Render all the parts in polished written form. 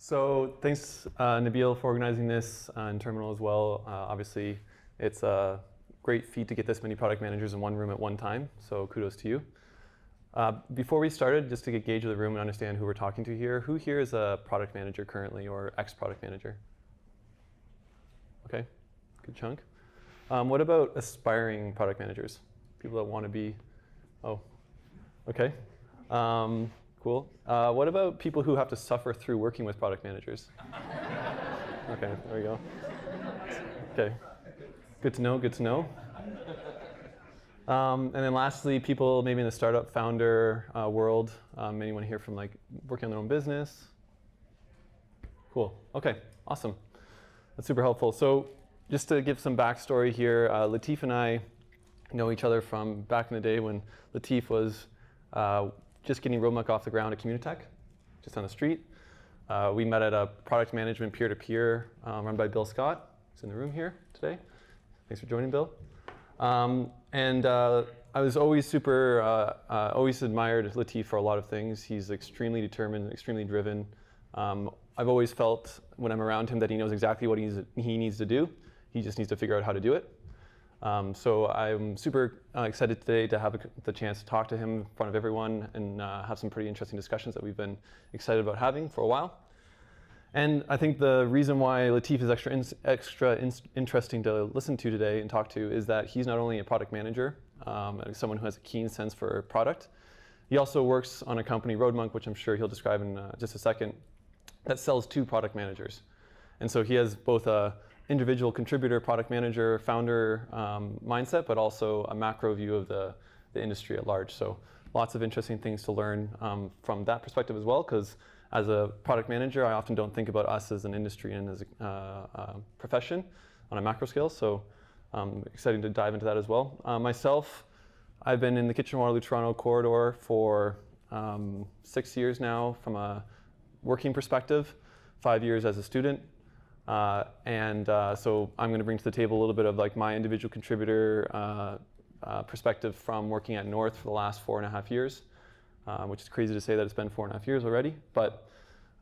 So thanks, Nabil, for organizing this in Terminal as well. Obviously, it's a great feat to get this many product managers in one room at one time, so kudos to you. Before we started, just to get a gauge of the room and understand who we're talking to here, who here is a product manager currently or ex-product manager? Okay, good chunk. What about aspiring product managers? People that want to be, okay. Cool. What about people who have to suffer through working with product managers? Okay, there we go. Okay, good to know, good to know. And then lastly, people maybe in the startup founder world, anyone here from like working on their own business? Cool, okay, awesome. That's super helpful. So just to give some backstory here, Latif and I know each other from back in the day when Latif was just getting Roadmuck off the ground at Communitech, just on the street. We met at a product management peer-to-peer run by Bill Scott, who's in the room here today. Thanks for joining, Bill. I was always always admired Latif for a lot of things. He's extremely determined, extremely driven. I've always felt when I'm around him that he knows exactly what he needs to do. He just needs to figure out how to do it. So I'm super excited today to have the chance to talk to him in front of everyone and have some pretty interesting discussions that we've been excited about having for a while. And I think the reason why Latif is extra interesting to listen to today and talk to is that he's not only a product manager, someone who has a keen sense for product. He also works on a company, Roadmuck, which I'm sure he'll describe in just a second, that sells to product managers. And so he has both a individual contributor, product manager, founder mindset, but also a macro view of the industry at large. So lots of interesting things to learn from that perspective as well, because as a product manager, I often don't think about us as an industry and as a profession on a macro scale. So exciting to dive into that as well. Myself, I've been in the Kitchener-Waterloo Toronto corridor for 6 years now from a working perspective, 5 years as a student. So I'm going to bring to the table a little bit of like my individual contributor perspective from working at North for the last 4.5 years, which is crazy to say that it's been 4.5 years already. But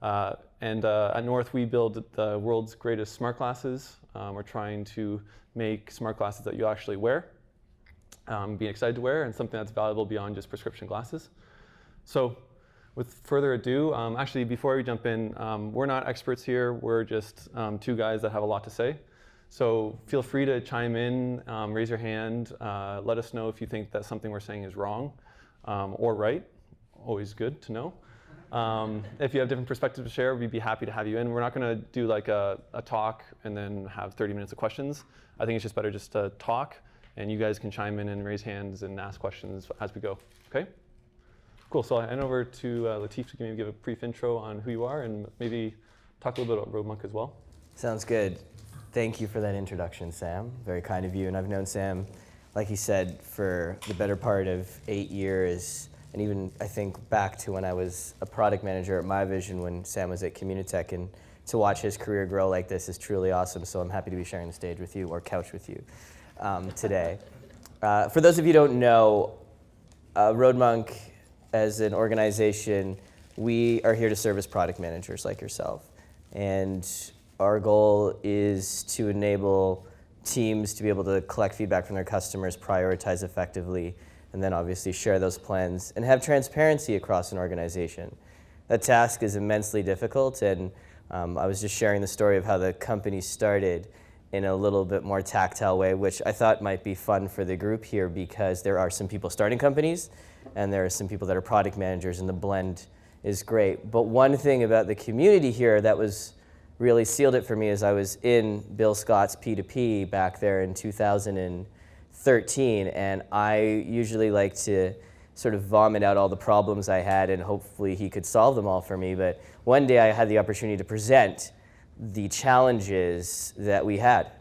at North, we build the world's greatest smart glasses. We're trying to make smart glasses that you actually wear, be excited to wear, and something that's valuable beyond just prescription glasses. So with further ado, actually, before we jump in, we're not experts here. We're just two guys that have a lot to say. So feel free to chime in, raise your hand, let us know if you think that something we're saying is wrong or right. Always good to know. If you have different perspectives to share, we'd be happy to have you in. We're not going to do like a talk and then have 30 minutes of questions. I think it's just better just to talk, and you guys can chime in and raise hands and ask questions as we go. Okay? Cool, so I'll hand over to Latif to maybe give a brief intro on who you are and maybe talk a little bit about Roadmuck as well. Sounds good. Thank you for that introduction, Sam. Very kind of you. And I've known Sam, like he said, for the better part of 8 years. And even, I think, back to when I was a product manager at My Vision when Sam was at Communitech. And to watch his career grow like this is truly awesome. So I'm happy to be sharing the stage with you, or couch with you, today. For those of you who don't know, Roadmuck, as an organization, we are here to serve as product managers like yourself. And our goal is to enable teams to be able to collect feedback from their customers, prioritize effectively, and then obviously share those plans and have transparency across an organization. That task is immensely difficult, and I was just sharing the story of how the company started in a little bit more tactile way, which I thought might be fun for the group here because there are some people starting companies and there are some people that are product managers, and the blend is great. But one thing about the community here that was really sealed it for me is I was in Bill Scott's P2P back there in 2013, and I usually like to sort of vomit out all the problems I had and hopefully he could solve them all for me. But one day I had the opportunity to present the challenges that we had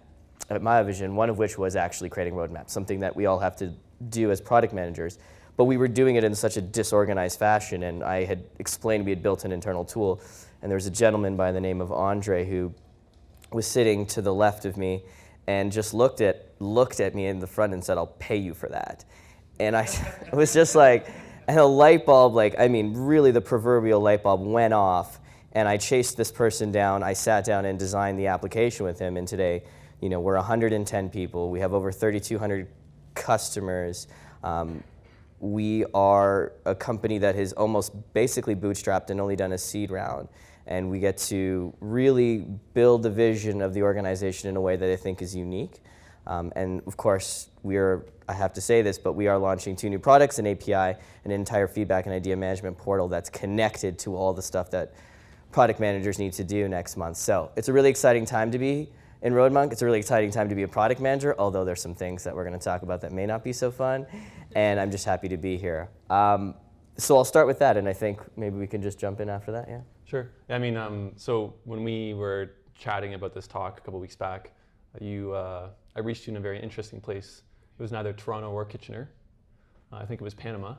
at My Vision, one of which was actually creating roadmaps, something that we all have to do as product managers. But we were doing it in such a disorganized fashion, and I had explained we had built an internal tool, and there was a gentleman by the name of Andre who was sitting to the left of me and just looked at me in the front and said, "I'll pay you for that." And I was just like, and a light bulb, really the proverbial light bulb went off, And I chased this person down. I sat down and designed the application with him. And today, we're 110 people. We have over 3,200 customers. We are a company that has almost basically bootstrapped and only done a seed round. And we get to really build the vision of the organization in a way that I think is unique. And of course, I have to say this, but we are launching 2 new products, an API, and an entire feedback and idea management portal that's connected to all the stuff that product managers need to do next month. So it's a really exciting time to be in Roadmonk. It's a really exciting time to be a product manager, although there's some things that we're going to talk about that may not be so fun. And I'm just happy to be here. So I'll start with that, and I think maybe we can just jump in after that, yeah? Sure. I mean, so when we were chatting about this talk a couple weeks back, I reached you in a very interesting place. It was neither Toronto or Kitchener. I think it was Panama.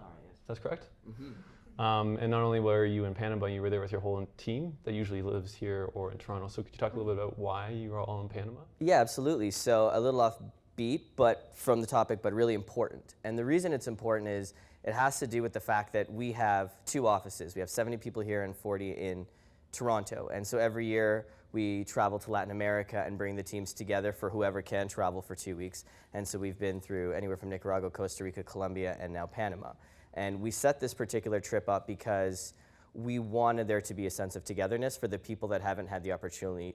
That's correct? Mm-hmm. And not only were you in Panama, you were there with your whole team that usually lives here or in Toronto. So could you talk a little bit about why you were all in Panama? Yeah, absolutely. So a little off beat, but from the topic, but really important. And the reason it's important is it has to do with the fact that we have 2 offices. We have 70 people here and 40 in Toronto. And so every year we travel to Latin America and bring the teams together for whoever can travel for 2 weeks. And so we've been through anywhere from Nicaragua, Costa Rica, Colombia, and now Panama. And we set this particular trip up because we wanted there to be a sense of togetherness for the people that haven't had the opportunity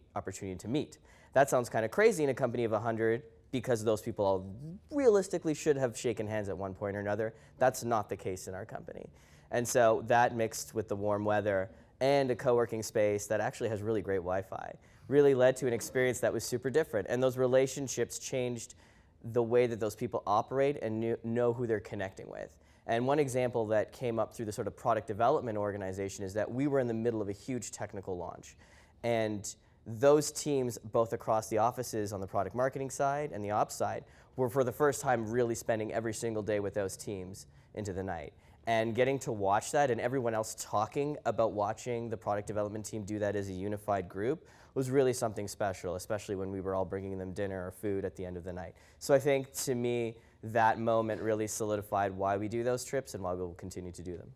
to meet. That sounds kind of crazy in a company of 100 because those people all realistically should have shaken hands at one point or another. That's not the case in our company. And so that mixed with the warm weather and a co-working space that actually has really great Wi-Fi really led to an experience that was super different. And those relationships changed the way that those people operate and know who they're connecting with. And one example that came up through the sort of product development organization is that we were in the middle of a huge technical launch. And those teams, both across the offices on the product marketing side and the ops side, were for the first time really spending every single day with those teams into the night. And getting to watch that and everyone else talking about watching the product development team do that as a unified group was really something special, especially when we were all bringing them dinner or food at the end of the night. So I think, to me, that moment really solidified why we do those trips and why we'll continue to do them.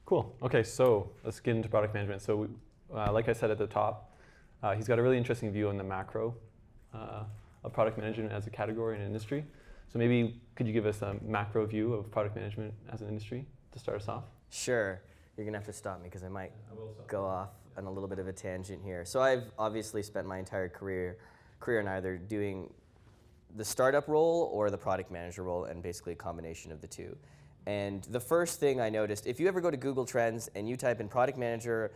Cool. Okay, so let's get into product management. So like I said at the top, he's got a really interesting view on the macro of product management as a category and industry. So maybe could you give us a macro view of product management as an industry to start us off? Sure. You're going to have to stop me because I might go off on a little bit of a tangent here. So I've obviously spent my entire career in either doing the startup role or the product manager role, and basically a combination of the two. And the first thing I noticed, if you ever go to Google Trends and you type in product manager,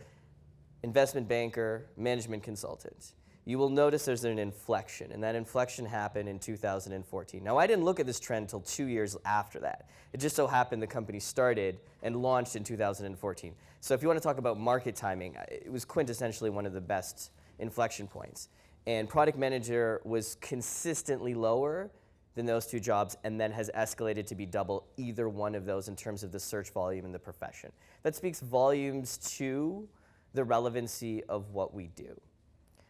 investment banker, management consultant, you will notice there's an inflection, and that inflection happened in 2014. Now, I didn't look at this trend until 2 years after that. It just so happened the company started and launched in 2014. So if you want to talk about market timing, it was quintessentially one of the best inflection points. And product manager was consistently lower than those 2 jobs, and then has escalated to be double either one of those in terms of the search volume in the profession. That speaks volumes to the relevancy of what we do.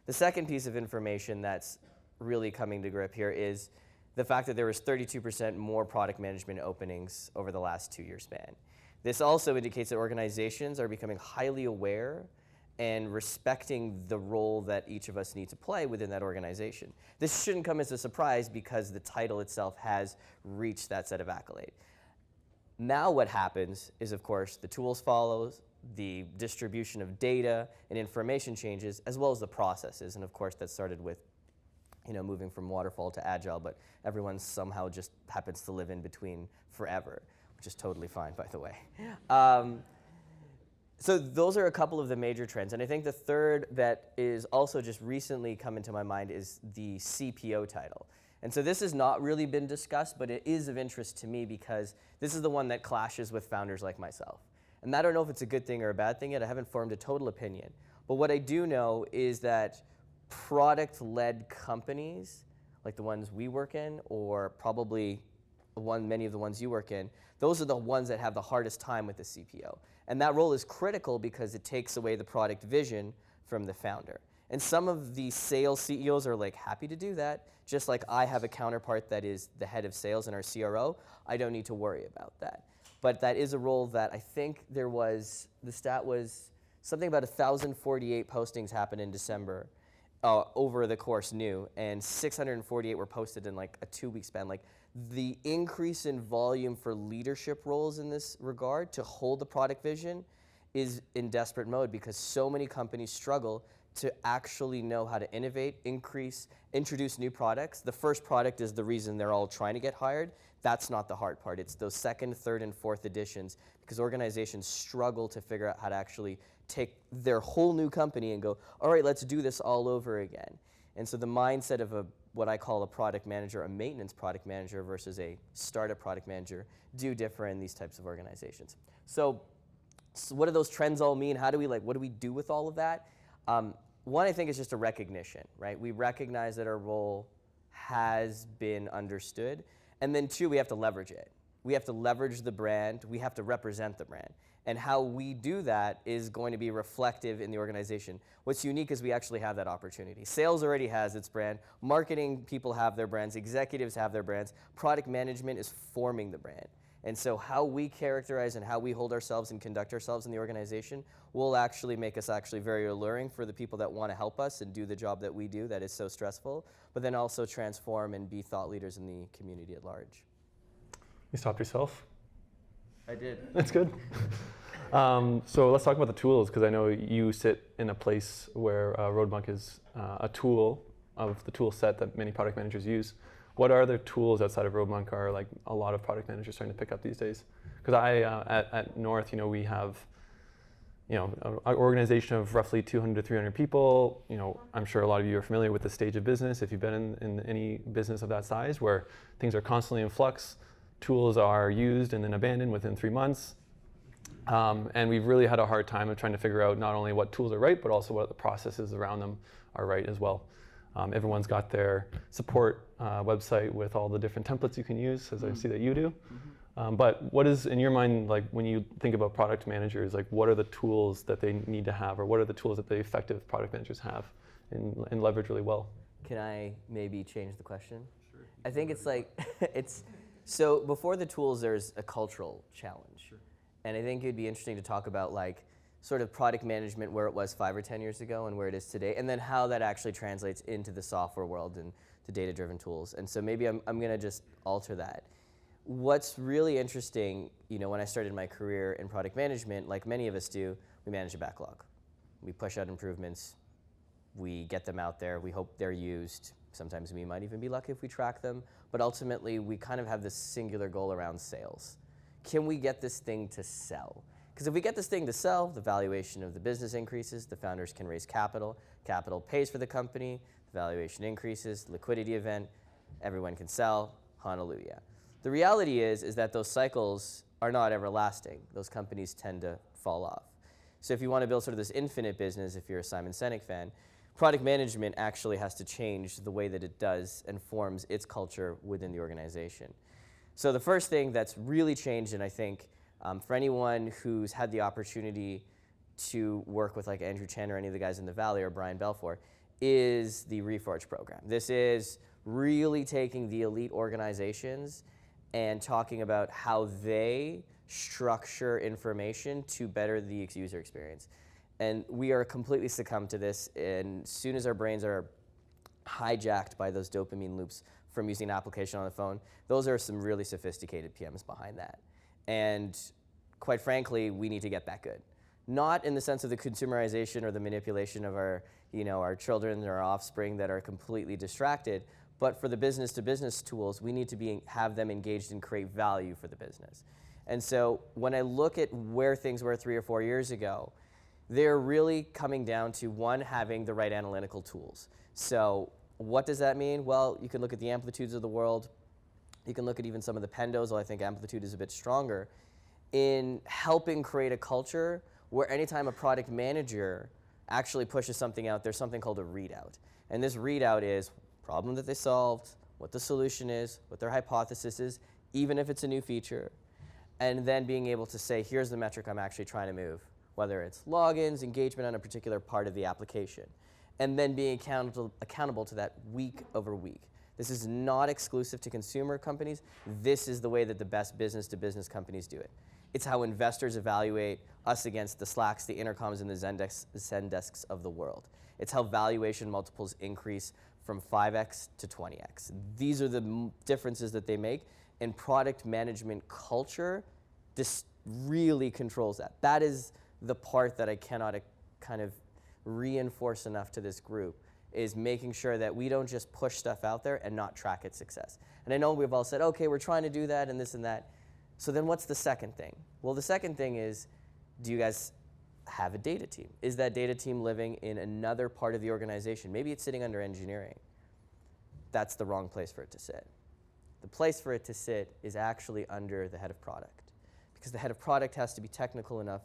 The second piece of information that's really coming to grip here is the fact that there was 32% more product management openings over the last 2-year span. This also indicates that organizations are becoming highly aware and respecting the role that each of us need to play within that organization. This shouldn't come as a surprise because the title itself has reached that set of accolade. Now what happens is, of course, the tools follows, the distribution of data and information changes, as well as the processes. And of course, that started with moving from waterfall to agile, but everyone somehow just happens to live in between forever, which is totally fine, by the way. So those are a couple of the major trends. And I think the third that is also just recently come into my mind is the CPO title. And so this has not really been discussed, but it is of interest to me because this is the one that clashes with founders like myself. And I don't know if it's a good thing or a bad thing yet. I haven't formed a total opinion. But what I do know is that product-led companies, like the ones we work in, or probably many of the ones you work in, those are the ones that have the hardest time with the CPO. And that role is critical because it takes away the product vision from the founder. And some of the sales CEOs are happy to do that, just like I have a counterpart that is the head of sales in our CRO. I don't need to worry about that. But that is a role that I think the stat was something about 1,048 postings happened in December over the course new, and 648 were posted in like a 2-week span. Like the increase in volume for leadership roles in this regard to hold the product vision is in desperate mode because so many companies struggle to actually know how to innovate, introduce new products. The first product is the reason they're all trying to get hired. That's not the hard part. It's those second, third, and fourth editions because organizations struggle to figure out how to actually take their whole new company and go, all right, let's do this all over again. And so the mindset of what I call a product manager, a maintenance product manager versus a startup product manager do differ in these types of organizations. So what do those trends all mean? What do we do with all of that? One, I think, is just a recognition, right? We recognize that our role has been understood. And then two, we have to leverage it. We have to leverage the brand. We have to represent the brand. And how we do that is going to be reflective in the organization. What's unique is we actually have that opportunity. Sales already has its brand. Marketing people have their brands. Executives have their brands. Product management is forming the brand. And so how we characterize and how we hold ourselves and conduct ourselves in the organization will actually make us actually very alluring for the people that want to help us and do the job that we do that is so stressful, but then also transform and be thought leaders in the community at large. You stopped yourself? I did. That's good. So let's talk about the tools, because I know you sit in a place where Roadbunk is a tool of the tool set that many product managers use. What are the tools outside of Roadbunk are like a lot of product managers starting to pick up these days? Because at North, we have, an organization of roughly 200 to 300 people. I'm sure a lot of you are familiar with the stage of business if you've been in any business of that size, where things are constantly in flux. Tools are used and then abandoned within 3 months. And we've really had a hard time of trying to figure out not only what tools are right, but also what the processes around them are right as well. Everyone's got their support website with all the different templates you can use, as I see that you do. But what is, in your mind, like when you think about product managers, like what are the tools that they need to have, or what are the tools that the effective product managers have and leverage really well? Can I maybe change the question? Sure. I think it's like, so before the tools, there's a cultural challenge. Sure. And I think it'd be interesting to talk about like sort of product management where it was 5 or 10 years ago and where it is today, and then how that actually translates into the software world and to data-driven tools. And so maybe I'm going to just alter that. What's really interesting, when I started my career in product management, like many of us do, we manage a backlog. We push out improvements. We get them out there. We hope they're used. Sometimes we might even be lucky if we track them. But ultimately, we kind of have this singular goal around sales. Can we get this thing to sell? Because if we get this thing to sell, the valuation of the business increases, the founders can raise capital, capital pays for the company, the valuation increases, liquidity event, everyone can sell, hallelujah. The reality is that those cycles are not everlasting. Those companies tend to fall off. So if you want to build sort of this infinite business, if you're a Simon Sinek fan, product management actually has to change the way that it does and forms its culture within the organization. So the first thing that's really changed, and I think for anyone who's had the opportunity to work with like Andrew Chen or any of the guys in the Valley or Brian Belfour, is the Reforge program. This is really taking the elite organizations and talking about how they structure information to better the user experience. And we are completely succumbed to this, and as soon as our brains are hijacked by those dopamine loops from using an application on the phone, those are some really sophisticated PMs behind that. And quite frankly, we need to get that good. Not in the sense of the consumerization or the manipulation of our, our children or our offspring that are completely distracted, but for the business-to-business tools, we need to have them engaged and create value for the business. And so when I look at where things were 3 or 4 years ago, they're really coming down to, one, having the right analytical tools. So what does that mean? Well, you can look at the Amplitudes of the world. You can look at even some of the Pendos, although I think Amplitude is a bit stronger, in helping create a culture where anytime a product manager actually pushes something out, there's something called a readout. And this readout is problem that they solved, what the solution is, what their hypothesis is, even if it's a new feature, and then being able to say, here's the metric I'm actually trying to move, whether it's logins, engagement on a particular part of the application, and then being accountable to that week over week. This is not exclusive to consumer companies. This is the way that the best business-to-business companies do it. It's how investors evaluate us against the Slacks, the Intercoms, and the Zendesks of the world. It's how valuation multiples increase from 5x to 20x. These are the differences that they make, and product management culture this really controls that. That is the part that I cannot kind of reinforce enough to this group, is making sure that we don't just push stuff out there and not track its success. And I know we've all said, okay, we're trying to do that and this and that. So then what's the second thing? Well, the second thing is, do you guys have a data team? Is that data team living in another part of the organization? Maybe it's sitting under engineering. That's the wrong place for it to sit. The place for it to sit is actually under the head of product, because the head of product has to be technical enough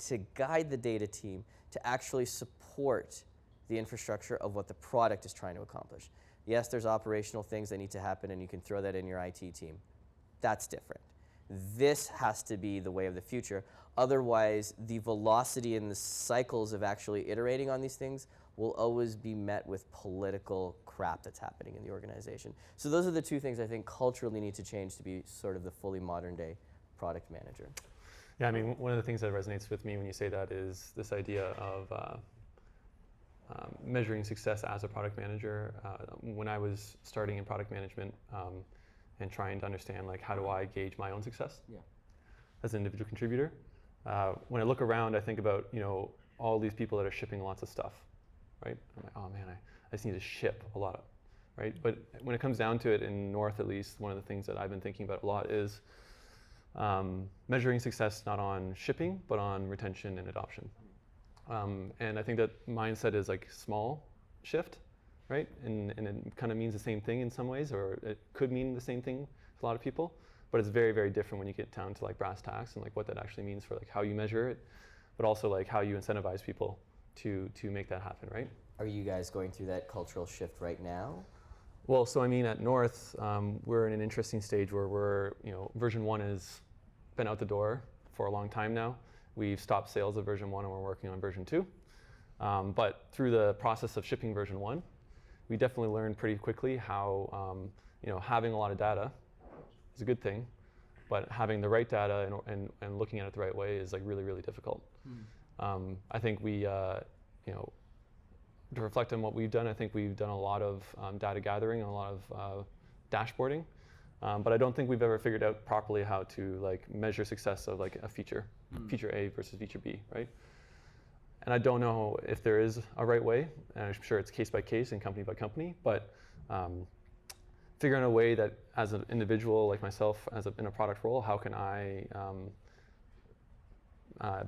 to guide the data team to actually support the infrastructure of what the product is trying to accomplish. Yes, there's operational things that need to happen, and you can throw that in your IT team. That's different. This has to be the way of the future. Otherwise, the velocity and the cycles of actually iterating on these things will always be met with political crap that's happening in the organization. So those are the two things I think culturally need to change to be sort of the fully modern day product manager. Yeah, I mean, one of the things that resonates with me when you say that is this idea of measuring success as a product manager. When I was starting in product management and trying to understand, like, how do I gauge my own success as an individual contributor? When I look around, I think about, all these people that are shipping lots of stuff, right? I'm like, oh man, I just need to ship a lot of, right? But when it comes down to it, in North at least, one of the things that I've been thinking about a lot is measuring success not on shipping, but on retention and adoption. And I think that mindset is like small shift, right? And it kind of means the same thing in some ways, or it could mean the same thing for a lot of people, but it's very, very different when you get down to like brass tacks and like what that actually means for like how you measure it, but also like how you incentivize people to make that happen, right? Are you guys going through that cultural shift right now? Well, so I mean, at North, we're in an interesting stage where we're, version 1 has been out the door for a long time now. We've stopped sales of version 1 and we're working on version 2. But through the process of shipping version 1, we definitely learned pretty quickly how, having a lot of data is a good thing, but having the right data and looking at it the right way is like really, really difficult. I think we, to reflect on what we've done, I think we've done a lot of data gathering and a lot of dashboarding, but I don't think we've ever figured out properly how to like measure success of like a feature A versus feature B, right? And I don't know if there is a right way, and I'm sure it's case by case and company by company, but figuring a way that as an individual like myself, in a product role, how can I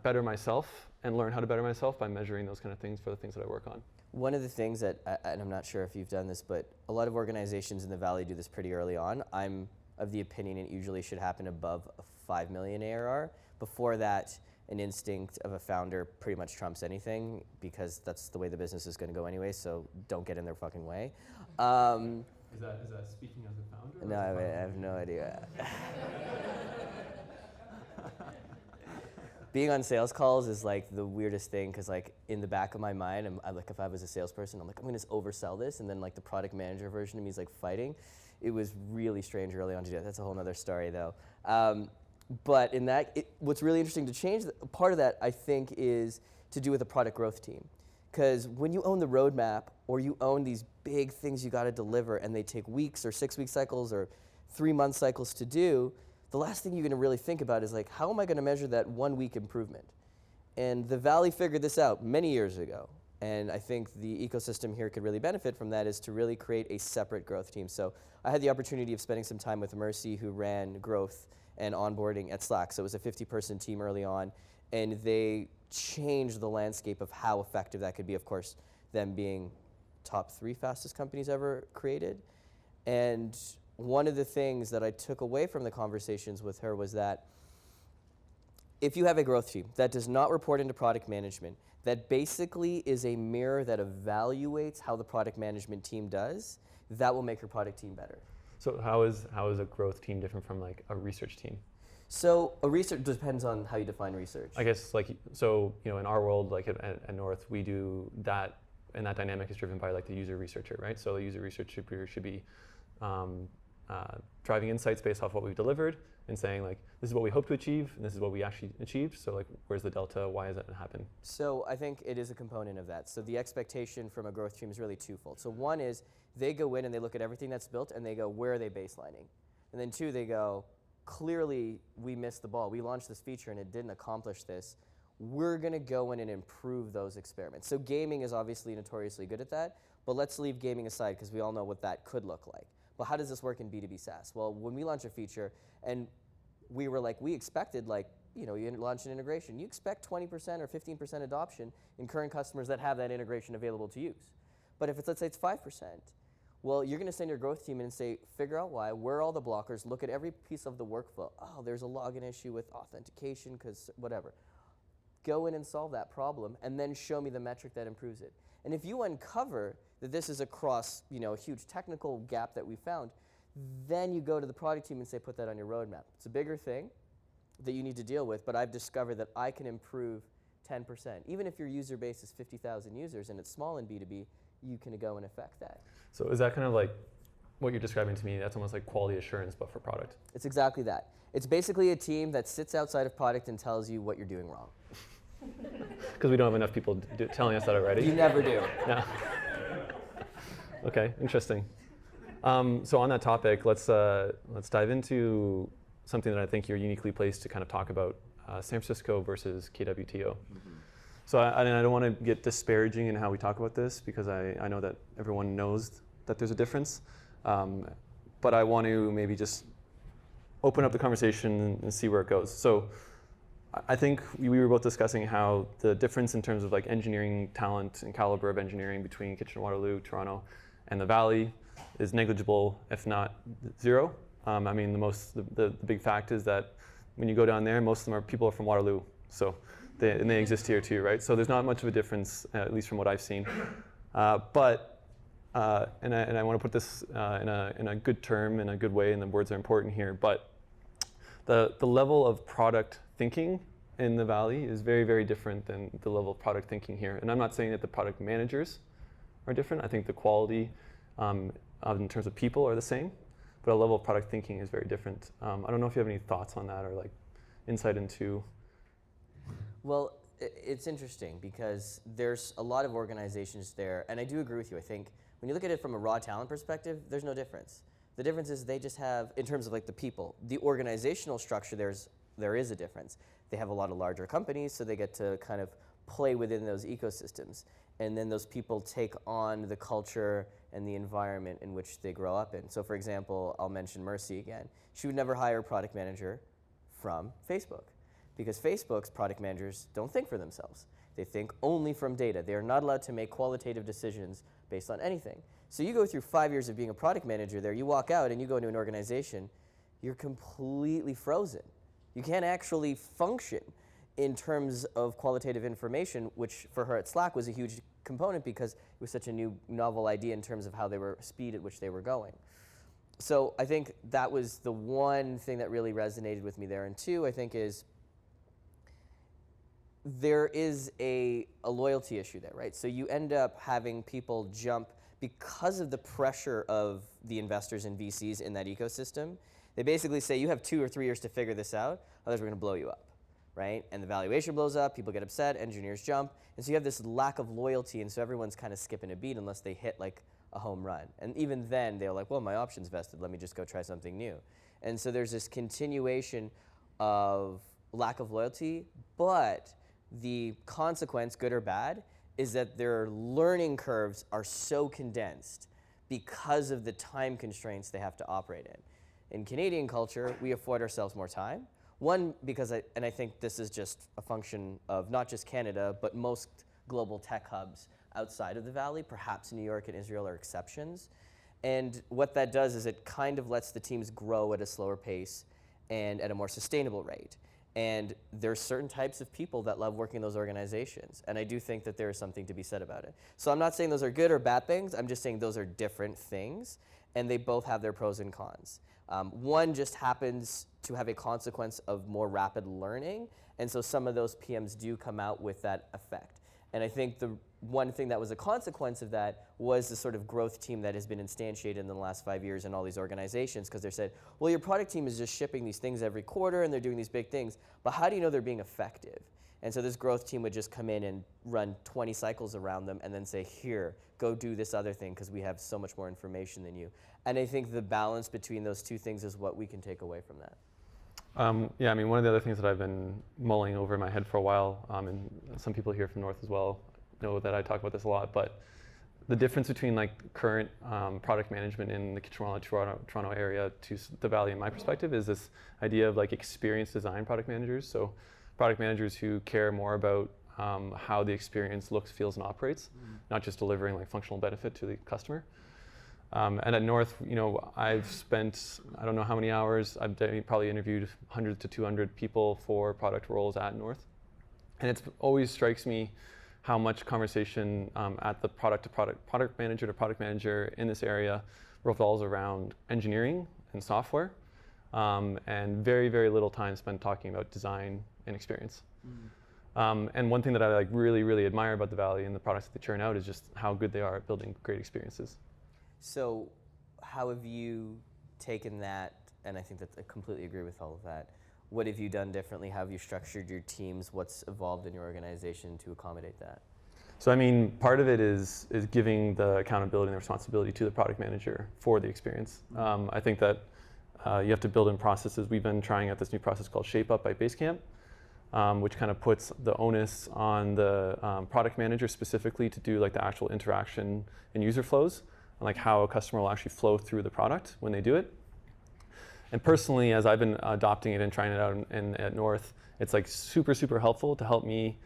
better myself and learn how to better myself by measuring those kind of things for the things that I work on. One of the things that, and I'm not sure if you've done this, but a lot of organizations in the Valley do this pretty early on. I'm of the opinion it usually should happen above a 5 million ARR. Before that, an instinct of a founder pretty much trumps anything, because that's the way the business is going to go anyway, so don't get in their fucking way. Is that speaking as a founder? No, I have no idea. Being on sales calls is like the weirdest thing, because like in the back of my mind, I'm like, if I was a salesperson, I'm like, I'm going to oversell this, and then like the product manager version of me is like fighting. It was really strange early on to do that. That's a whole nother story though. But in that, what's really interesting to change, part of that I think is to do with the product growth team. Because when you own the roadmap, or you own these big things you got to deliver, and they take weeks or 6-week cycles or 3-month cycles to do, the last thing you're going to really think about is like, how am I going to measure that 1-week improvement? And the Valley figured this out many years ago. And I think the ecosystem here could really benefit from that, is to really create a separate growth team. So I had the opportunity of spending some time with Mercy, who ran growth and onboarding at Slack. So it was a 50-person team early on, and they changed the landscape of how effective that could be. Of course, them being top 3 fastest companies ever created. And one of the things that I took away from the conversations with her was that if you have a growth team that does not report into product management, that basically is a mirror that evaluates how the product management team does, that will make your product team better. So how is a growth team different from like a research team? So a research depends on how you define research. I guess like, so, in our world, like at North, we do that, and that dynamic is driven by like the user researcher, right? So the user researcher should be driving insights based off what we've delivered, and saying like, this is what we hope to achieve, and this is what we actually achieved. So like, where's the delta? Why has that happen? So I think it is a component of that. So the expectation from a growth team is really twofold. So one is they go in and they look at everything that's built and they go, where are they baselining? And then two, they go, clearly we missed the ball. We launched this feature and it didn't accomplish this. We're going to go in and improve those experiments. So gaming is obviously notoriously good at that, but let's leave gaming aside because we all know what that could look like. But how does this work in B2B SaaS? Well, when we launch a feature and we were like, we expected like, you know, you launch an integration, you expect 20% or 15% adoption in current customers that have that integration available to use. But if it's, let's say it's 5%, well, you're going to send your growth team in and say, figure out why, where are all the blockers, look at every piece of the workflow. Oh, there's a login issue with authentication because whatever. Go in and solve that problem and then show me the metric that improves it. And if you uncover that this is across, you know, a huge technical gap that we found, then you go to the product team and say, put that on your roadmap. It's a bigger thing that you need to deal with, but I've discovered that I can improve 10%. Even if your user base is 50,000 users and it's small in B2B, you can go and affect that. So is that kind of like what you're describing to me? That's almost like quality assurance, but for product. It's exactly that. It's basically a team that sits outside of product and tells you what you're doing wrong. Because we don't have enough people telling us that already. You never do. Yeah. Okay, interesting. So on that topic, let's dive into something that I think you're uniquely placed to kind of talk about, San Francisco versus KWTO. So I don't want to get disparaging in how we talk about this because I know that everyone knows that there's a difference. But I want to maybe just open up the conversation and see where it goes. So I think we were both discussing how the difference in terms of like engineering talent and caliber of engineering between Kitchener-Waterloo, Toronto, and the Valley is negligible, if not zero. I mean, the big fact is that when you go down there, most of them people are from Waterloo. So they exist here too, right? So there's not much of a difference, at least from what I've seen. But I want to put this in a good term, in a good way, and the words are important here. But the level of product thinking in the Valley is very, very different than the level of product thinking here. And I'm not saying that the product managers are different. I think the quality in terms of people are the same, but a level of product thinking is very different. I don't know if you have any thoughts on that or like insight into. Well, it's interesting because there's a lot of organizations there, and I do agree with you. I think when you look at it from a raw talent perspective, there's no difference. The difference is they just have, in terms of like the people, the organizational structure, there is a difference. They have a lot of larger companies, so they get to kind of play within those ecosystems. And then those people take on the culture and the environment in which they grow up in. So for example, I'll mention Mercy again. She would never hire a product manager from Facebook because Facebook's product managers don't think for themselves. They think only from data. They are not allowed to make qualitative decisions based on anything. So you go through 5 years of being a product manager there, you walk out and you go into an organization, you're completely frozen. You can't actually function in terms of qualitative information, which for her at Slack was a huge component because it was such a new, novel idea in terms of how they were, speed at which they were going. So I think that was the one thing that really resonated with me there. And two, I think is there is a loyalty issue there, right? So you end up having people jump because of the pressure of the investors and VCs in that ecosystem. They basically say, you have 2 or 3 years to figure this out, otherwise we're going to blow you up, right? And the valuation blows up, people get upset, engineers jump, and so you have this lack of loyalty, and so everyone's kind of skipping a beat unless they hit like a home run. And even then, they're like, well, my option's vested, let me just go try something new. And so there's this continuation of lack of loyalty, but the consequence, good or bad, is that their learning curves are so condensed because of the time constraints they have to operate in. In Canadian culture, we afford ourselves more time. One, because I think this is just a function of not just Canada, but most global tech hubs outside of the Valley, perhaps New York and Israel are exceptions. And what that does is it kind of lets the teams grow at a slower pace and at a more sustainable rate. And there's certain types of people that love working in those organizations. And I do think that there is something to be said about it. So I'm not saying those are good or bad things. I'm just saying those are different things. And they both have their pros and cons. One just happens to have a consequence of more rapid learning. And so some of those PMs do come out with that effect. And I think the one thing that was a consequence of that was the sort of growth team that has been instantiated in the last 5 years in all these organizations, because they said, well, your product team is just shipping these things every quarter and they're doing these big things, but how do you know they're being effective? And so this growth team would just come in and run 20 cycles around them and then say, here, go do this other thing because we have so much more information than you. And I think the balance between those two things is what we can take away from that. Yeah, I mean, one of the other things that I've been mulling over in my head for a while, and some people here from North as well know that I talk about this a lot, but the difference between like current product management in the Toronto area to the Valley, in my perspective, is this idea of like experienced design product managers. So product managers who care more about how the experience looks, feels, and operates, not just delivering like functional benefit to the customer. And at North, you know, I've spent, I don't know how many hours, I've probably interviewed 100 to 200 people for product roles at North. And it always strikes me how much conversation at the product manager to product manager in this area revolves around engineering and software, and very, very little time spent talking about design and experience. And one thing that I like really admire about the Valley and the products that they churn out is just how good they are at building great experiences. So how have you taken that, and I think that I completely agree with all of that, what have you done differently? How have you structured your teams? What's evolved in your organization to accommodate that? So I mean, part of it is giving the accountability and the responsibility to the product manager for the experience. I think that you have to build in processes. We've been trying out this new process called Shape Up by Basecamp, which kind of puts the onus on the product manager specifically to do like the actual interaction and user flows, and like how a customer will actually flow through the product when they do it. And personally, as I've been adopting it and trying it out at North, it's like super helpful to help me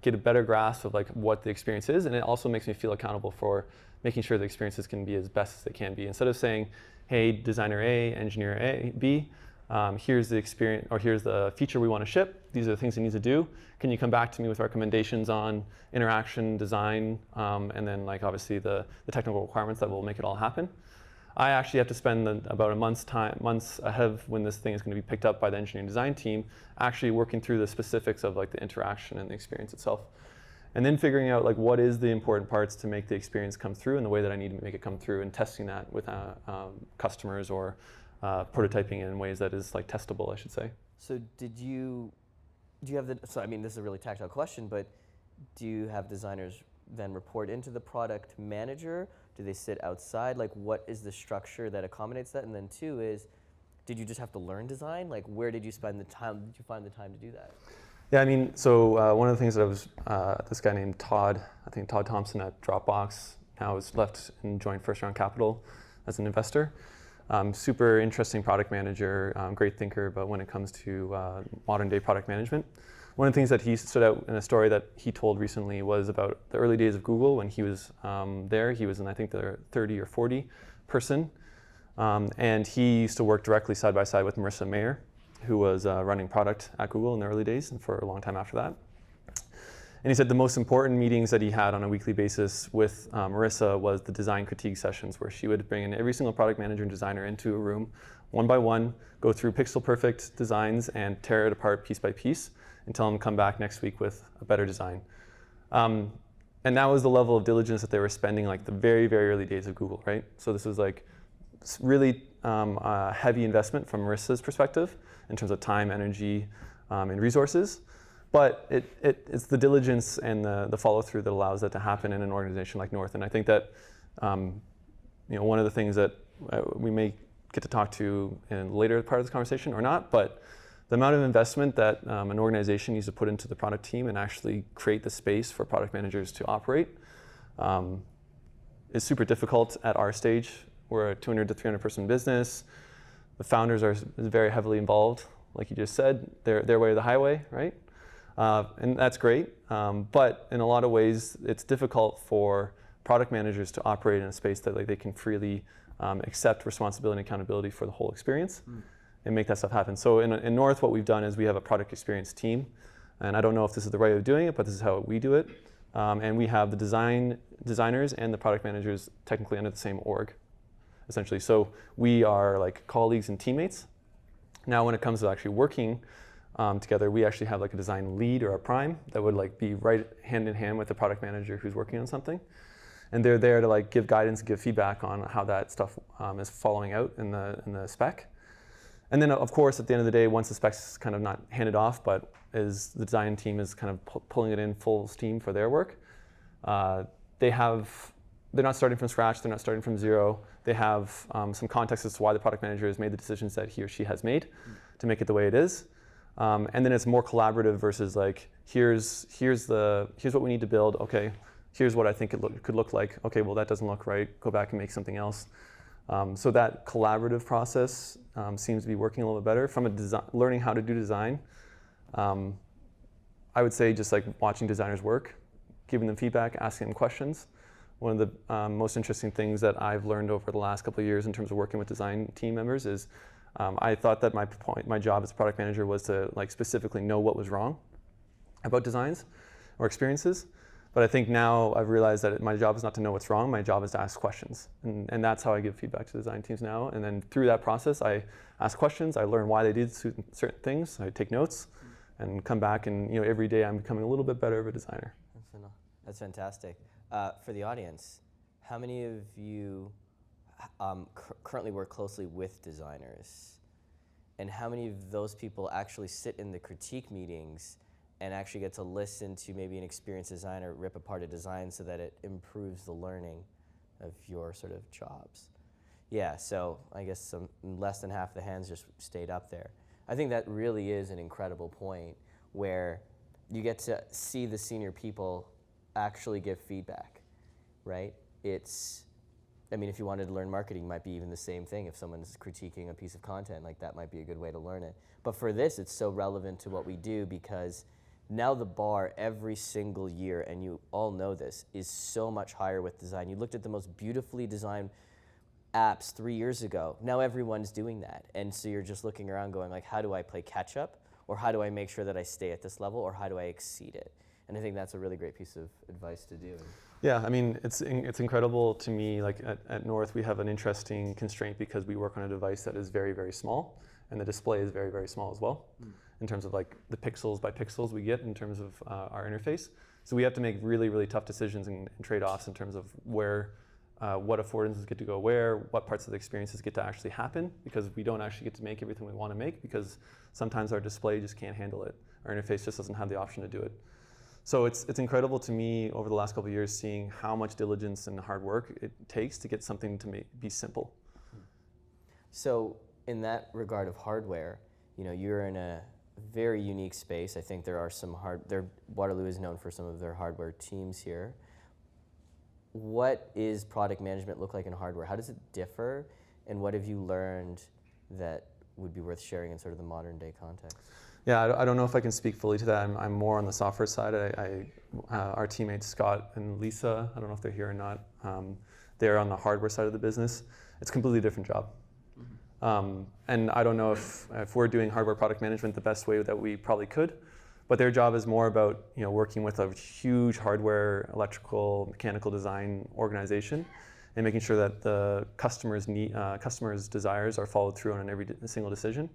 get a better grasp of like what the experience is, and it also makes me feel accountable for making sure the experiences can be as best as they can be. Instead of saying, hey, designer A, engineer B, here's the experience, or here's the feature we want to ship. These are the things it needs to do. Can you come back to me with recommendations on interaction, design, and then like obviously the technical requirements that will make it all happen. I actually have to spend about a months ahead of when this thing is going to be picked up by the engineering design team, actually working through the specifics of like the interaction and the experience itself. And then figuring out like what is the important parts to make the experience come through and the way that I need to make it come through, and testing that with customers or prototyping in ways that is like testable, I should say. So do you have so I mean, this is a really tactile question, but do you have designers then report into the product manager? Do they sit outside? Like, what is the structure that accommodates that? And then two is, did you just have to learn design? Like, where did you spend the time? Did you find the time to do that? Yeah, I mean, so one of the things that I was, this guy named Todd, I think Todd Thompson at Dropbox, now has left and joined First Round Capital as an investor. Super interesting product manager, great thinker, but when it comes to modern day product management, one of the things that he stood out in a story that he told recently was about the early days of Google. When he was there, he was in, I think, the 30 or 40 person. And he used to work directly side by side with Marissa Mayer, who was running product at Google in the early days and for a long time after that. And he said the most important meetings that he had on a weekly basis with Marissa was the design critique sessions, where she would bring in every single product manager and designer into a room, one by one, go through pixel perfect designs and tear it apart piece by piece, and tell them to come back next week with a better design. And that was the level of diligence that they were spending like the very, very early days of Google, right? So this was like really heavy investment from Marissa's perspective in terms of time, energy, and resources. But it's the diligence and the follow through that allows that to happen in an organization like North. And I think that one of the things that we may get to talk to in the later part of this conversation or not, but the amount of investment that an organization needs to put into the product team and actually create the space for product managers to operate is super difficult at our stage. We're a 200 to 300 person business. The founders are very heavily involved, like you just said, their way or the highway, right? And that's great, but in a lot of ways, it's difficult for product managers to operate in a space that like, they can freely accept responsibility and accountability for the whole experience and make that stuff happen. So in North, what we've done is we have a product experience team, and I don't know if this is the right way of doing it, but this is how we do it. And we have the designers and the product managers technically under the same org, essentially. So we are like colleagues and teammates. Now, when it comes to actually working together. We actually have like a design lead or a prime that would like be right hand in hand with the product manager who's working on something. And they're there to like give guidance, give feedback on how that stuff is following out in the spec. And then of course, at the end of the day, once the spec's kind of not handed off, but the design team is kind of pulling it in full steam for their work, they're not starting from scratch, they're not starting from zero. They have some context as to why the product manager has made the decisions that he or she has made to make it the way it is. And then it's more collaborative versus like, here's what we need to build. Okay, here's what I think it could look like. Okay, well that doesn't look right. Go back and make something else. So that collaborative process seems to be working a little bit better. From learning how to do design, I would say just like watching designers work, giving them feedback, asking them questions. One of the most interesting things that I've learned over the last couple of years in terms of working with design team members is I thought that my job as a product manager was to like specifically know what was wrong about designs or experiences. But I think now I've realized that my job is not to know what's wrong, my job is to ask questions. And that's how I give feedback to design teams now. And then through that process, I ask questions, I learn why they did certain things, I take notes, and come back and every day I'm becoming a little bit better of a designer. That's fantastic. For the audience, how many of you currently work closely with designers? And how many of those people actually sit in the critique meetings and actually get to listen to maybe an experienced designer rip apart a design so that it improves the learning of your sort of jobs? Yeah, so I guess less than half the hands just stayed up there. I think that really is an incredible point where you get to see the senior people actually give feedback, right? I mean, if you wanted to learn marketing, it might be even the same thing. If someone's critiquing a piece of content, like that might be a good way to learn it. But for this, it's so relevant to what we do because now the bar every single year, and you all know this, is so much higher with design. You looked at the most beautifully designed apps 3 years ago. Now everyone's doing that. And so you're just looking around going like, how do I play catch up? Or how do I make sure that I stay at this level? Or how do I exceed it? And I think that's a really great piece of advice to do. Yeah, I mean, it's incredible to me, like at North, we have an interesting constraint because we work on a device that is very, very small, and the display is very, very small as well, in terms of like the pixels by pixels we get in terms of our interface. So we have to make really, really tough decisions and trade-offs in terms of what affordances get to go where, what parts of the experiences get to actually happen, because we don't actually get to make everything we want to make, because sometimes our display just can't handle it. Our interface just doesn't have the option to do it. So it's incredible to me over the last couple of years seeing how much diligence and hard work it takes to get something to be simple. So in that regard of hardware, you're in a very unique space. I think there are some Waterloo is known for some of their hardware teams here. What is product management look like in hardware? How does it differ? And what have you learned that would be worth sharing in sort of the modern day context? Yeah, I don't know if I can speak fully to that. I'm more on the software side. Our teammates Scott and Lisa, I don't know if they're here or not, they're on the hardware side of the business. It's a completely different job. And I don't know if we're doing hardware product management the best way that we probably could, but their job is more about working with a huge hardware, electrical, mechanical design organization and making sure that the customers' desires are followed through on every single decision.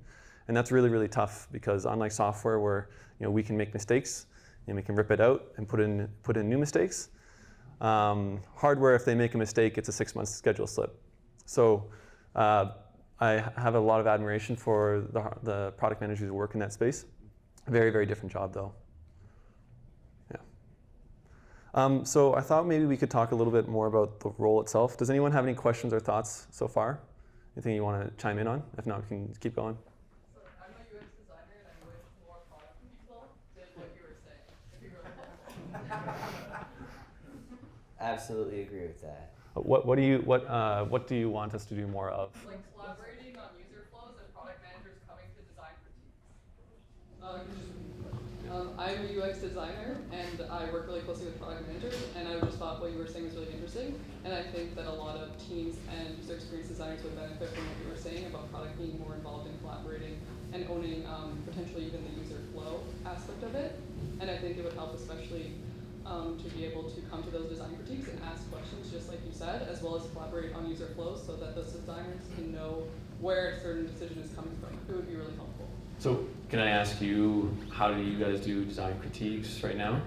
And that's really, really tough because unlike software where we can make mistakes and we can rip it out and put in new mistakes, hardware, if they make a mistake, it's a 6-month schedule slip. So I have a lot of admiration for the product managers who work in that space. Very, very different job though. Yeah. So I thought maybe we could talk a little bit more about the role itself. Does anyone have any questions or thoughts so far? Anything you want to chime in on? If not, we can keep going. Absolutely agree with that. What do you want us to do more of? Like collaborating on user flows and product managers coming to design critiques. I'm a UX designer and I work really closely with product managers, and I just thought what you were saying was really interesting. And I think that a lot of teams and user experience designers would benefit from what you were saying about product being more involved in collaborating and owning potentially even the user flow aspect of it. And I think it would help especially to be able to come to those design critiques and ask questions, just like you said, as well as collaborate on user flows so that those designers can know where a certain decision is coming from. It would be really helpful. So can I ask you, how do you guys do design critiques right now?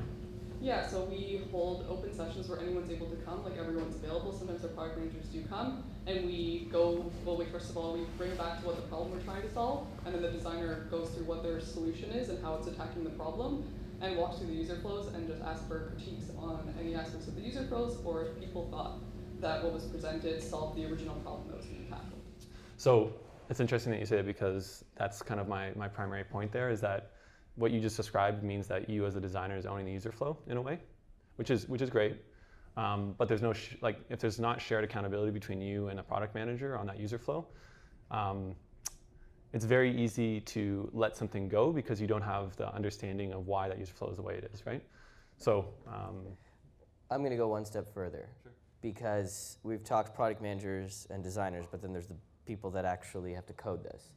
Yeah, so we hold open sessions where anyone's able to come, like everyone's available. Sometimes our product managers do come, and first of all, we bring back to what the problem we're trying to solve, and then the designer goes through what their solution is and how it's attacking the problem, and walks through the user flows and just asks for critiques on any aspects of the user flows, or if people thought that what was presented solved the original problem that was being tackled. So it's interesting that you say it, because that's kind of my primary point there, is that what you just described means that you as a designer is owning the user flow in a way, which is great. But there's no if there's not shared accountability between you and a product manager on that user flow, it's very easy to let something go because you don't have the understanding of why that user flow is the way it is, right? So I'm going to go one step further. Sure. Because we've talked product managers and designers, but then there's the people that actually have to code this.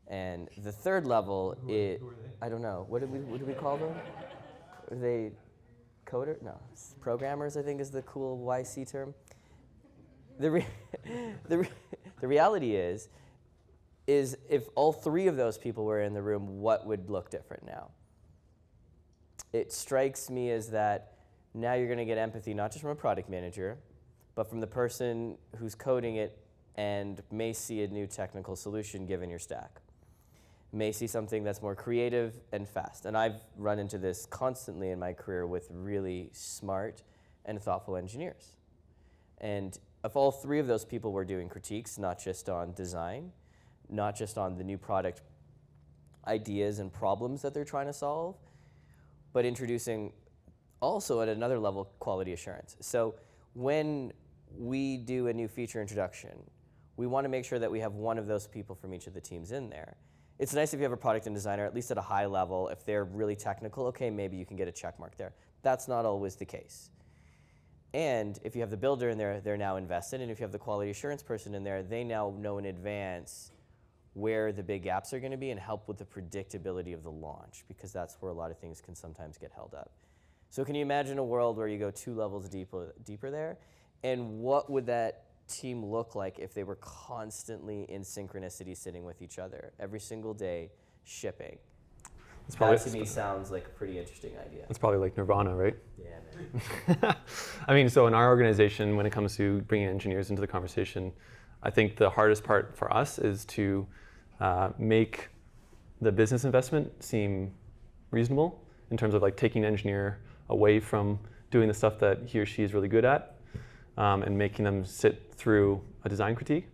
And the third level Who are they? I don't know. What do we call them? Are they coder? No, programmers, I think is the cool YC term. The reality is if all three of those people were in the room, what would look different now? It strikes me as that now you're going to get empathy not just from a product manager, but from the person who's coding it and may see a new technical solution given your stack. May see something that's more creative and fast. And I've run into this constantly in my career with really smart and thoughtful engineers. And if all three of those people were doing critiques, not just on design, not just on the new product ideas and problems that they're trying to solve, but introducing also at another level quality assurance. So when we do a new feature introduction, we want to make sure that we have one of those people from each of the teams in there. It's nice if you have a product and designer, at least at a high level. If they're really technical, okay, maybe you can get a check mark there. That's not always the case. And if you have the builder in there, they're now invested. And if you have the quality assurance person in there, they now know in advance where the big gaps are going to be and help with the predictability of the launch, because that's where a lot of things can sometimes get held up. So can you imagine a world where you go 2 levels deeper there? And what would that team look like if they were constantly in synchronicity sitting with each other every single day shipping? That to me sounds like a pretty interesting idea. It's probably like Nirvana, right? Yeah, man. I mean, so in our organization, when it comes to bringing engineers into the conversation, I think the hardest part for us is to make the business investment seem reasonable in terms of like taking an engineer away from doing the stuff that he or she is really good at, and making them sit through a design critique.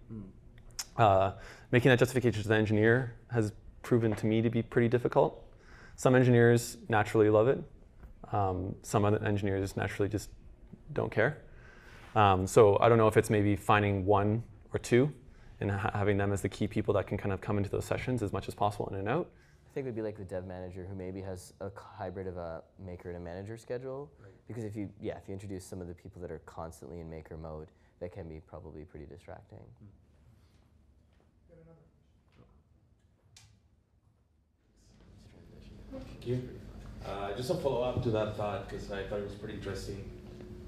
Making that justification to the engineer has proven to me to be pretty difficult. Some engineers naturally love it. Some other engineers naturally just don't care. So I don't know if it's maybe finding one or two and having them as the key people that can kind of come into those sessions as much as possible in and out. I think it would be like the dev manager who maybe has a hybrid of a maker and a manager schedule. Right. Because if you introduce some of the people that are constantly in maker mode, that can be probably pretty distracting. Thank you. Just a follow-up to that thought, because I thought it was pretty interesting.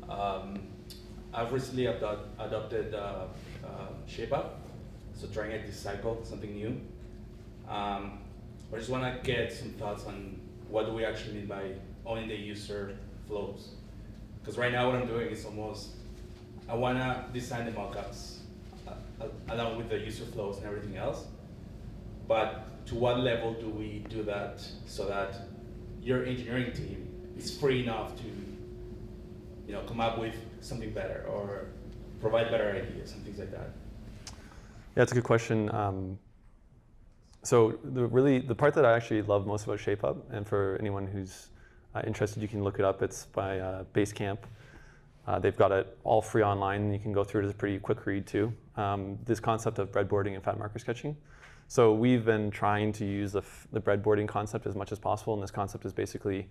I've recently adopted ShapeUp, so trying out this cycle, something new. I just want to get some thoughts on what do we actually mean by owning the user flows. Because right now what I'm doing is I want to design the mockups along with the user flows and everything else. But to what level do we do that so that your engineering team is free enough to come up with something better or provide better ideas and things like that? Yeah, that's a good question. So the part that I actually love most about ShapeUp, and for anyone who's interested, you can look it up. It's by Basecamp. They've got it all free online, and you can go through it as a pretty quick read too. This concept of breadboarding and fat marker sketching. So we've been trying to use the breadboarding concept as much as possible, and this concept is basically,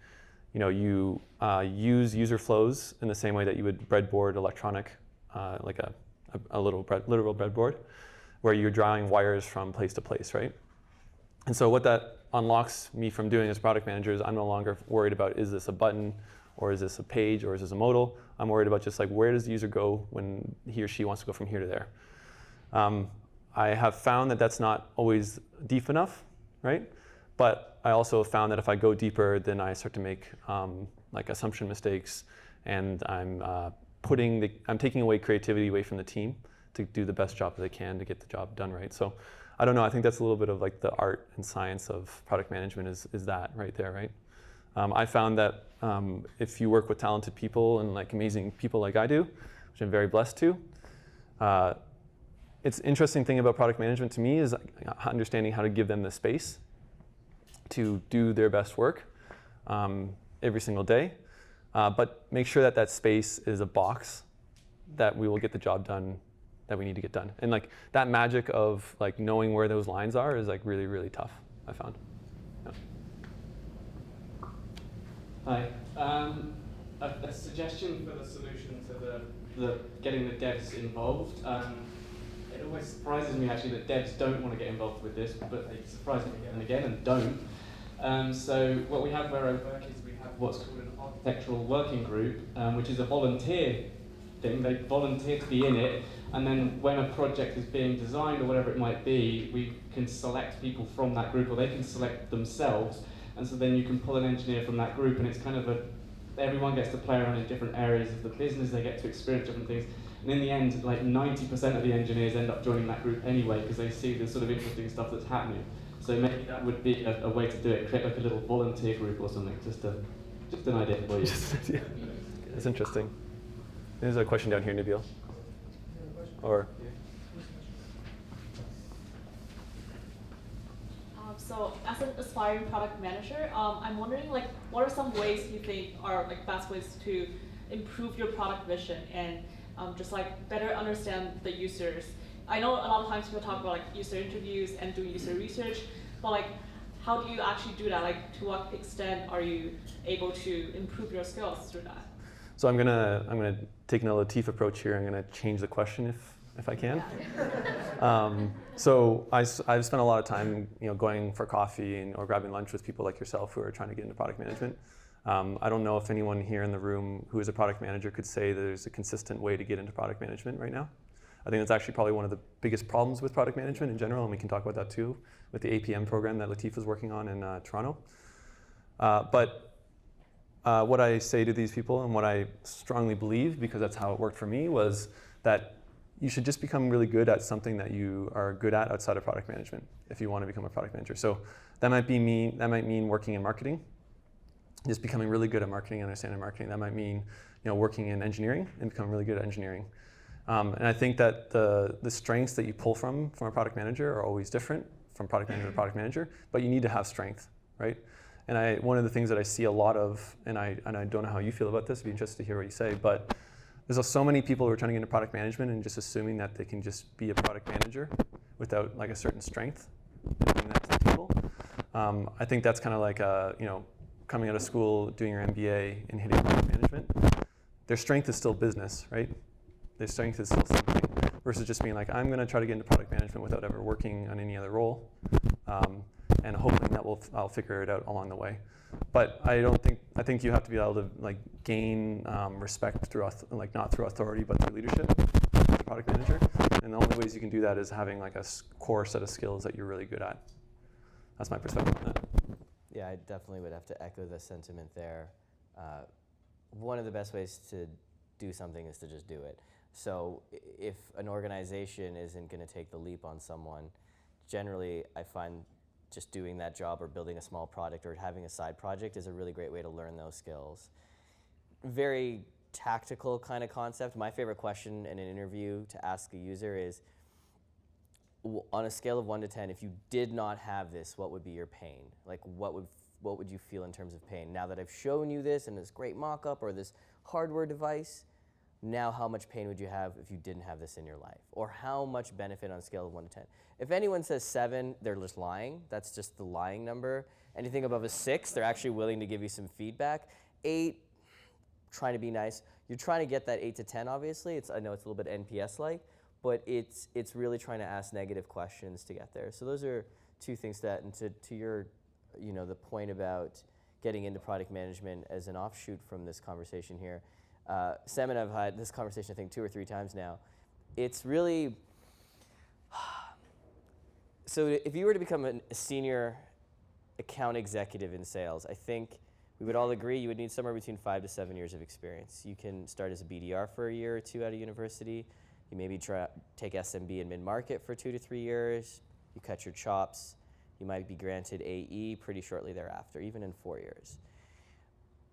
you use user flows in the same way that you would breadboard electronic, like a literal breadboard, where you're drawing wires from place to place, right? And so what that unlocks me from doing as product manager is I'm no longer worried about, is this a button, or is this a page, or is this a modal? I'm worried about just like, where does the user go when he or she wants to go from here to there? I have found that that's not always deep enough, right? But I also found that if I go deeper, then I start to make like assumption mistakes, and I'm taking away creativity away from the team to do the best job that they can to get the job done right. So I don't know. I think that's a little bit of like the art and science of product management is that right there, right? I found that if you work with talented people and like amazing people like I do, which I'm very blessed to, it's interesting thing about product management to me is understanding how to give them the space to do their best work every single day, but make sure that that space is a box that we will get the job done that we need to get done. And like that magic of like knowing where those lines are is like really, really tough, I found. Yeah. Hi. A suggestion for the solution to the getting the devs involved. It always surprises me actually that devs don't want to get involved with this, but they surprise me again and again and don't. So what we have where I work is we have what's called an architectural working group, which is a volunteer thing. They volunteer to be in it, and then when a project is being designed or whatever it might be, we can select people from that group, or they can select themselves, and so then you can pull an engineer from that group, and it's kind of everyone gets to play around in different areas of the business, they get to experience different things, and in the end, like 90% of the engineers end up joining that group anyway, because they see the sort of interesting stuff that's happening. So maybe that would be a way to do it, create like a little volunteer group or something, just an idea for you. Yeah. That's interesting. There's a question down here, Nabil. Or so, as an aspiring product manager, I'm wondering, like, what are some ways you think are like best ways to improve your product vision and just like better understand the users? I know a lot of times people talk about like user interviews and doing user research, but like, how do you actually do that? Like, to what extent are you able to improve your skills through that? so I'm gonna take an Latif approach here. I'm gonna change the question if I can. So I've spent a lot of time, going for coffee or grabbing lunch with people like yourself who are trying to get into product management. I don't know if anyone here in the room who is a product manager could say there's a consistent way to get into product management right now. I think that's actually probably one of the biggest problems with product management in general, and we can talk about that too with the APM program that Latif is working on in Toronto. But what I say to these people, and what I strongly believe, because that's how it worked for me, was that you should just become really good at something that you are good at outside of product management if you want to become a product manager. So that might mean working in marketing, just becoming really good at marketing, understanding marketing. That might mean working in engineering and becoming really good at engineering. And I think that the strengths that you pull from a product manager are always different from product manager to product manager, but you need to have strength, right? And one of the things that I see a lot of, and I don't know how you feel about this, I'd be interested to hear what you say, but there's so many people who are trying to get into product management and just assuming that they can just be a product manager without like a certain strength and bringing that to the table. I think that's kind of like coming out of school, doing your MBA and hitting product management. Their strength is still business, right? Their strength is still something, versus just being like, I'm going to try to get into product management without ever working on any other role, and hoping that I'll figure it out along the way. But I think you have to be able to like gain respect through not through authority but through leadership as a product manager. And the only ways you can do that is having like a core set of skills that you're really good at. That's my perspective on that. Yeah, I definitely would have to echo the sentiment there. One of the best ways to do something is to just do it. So if an organization isn't going to take the leap on someone, generally I find just doing that job or building a small product or having a side project is a really great way to learn those skills. Very tactical kind of concept. My favorite question in an interview to ask a user is, on a scale of 1 to 10, if you did not have this, what would be your pain? Like, what would you feel in terms of pain? Now that I've shown you this and this great mock-up or this hardware device, now how much pain would you have if you didn't have this in your life? Or how much benefit on a scale of 1 to 10? If anyone says 7, they're just lying. That's just the lying number. Anything above a 6, they're actually willing to give you some feedback. 8, trying to be nice. You're trying to get that 8 to 10, obviously. I know it's a little bit NPS-like, but it's really trying to ask negative questions to get there. So those are two things and to your, the point about getting into product management as an offshoot from this conversation here. Sam and I've had this conversation, I think, 2 or 3 times now. It's really, so if you were to become a senior account executive in sales, I think we would all agree you would need somewhere between 5 to 7 years of experience. You can start as a BDR for a year or two out of university. You maybe take SMB and mid-market for 2 to 3 years. You cut your chops. You might be granted AE pretty shortly thereafter, even in 4 years.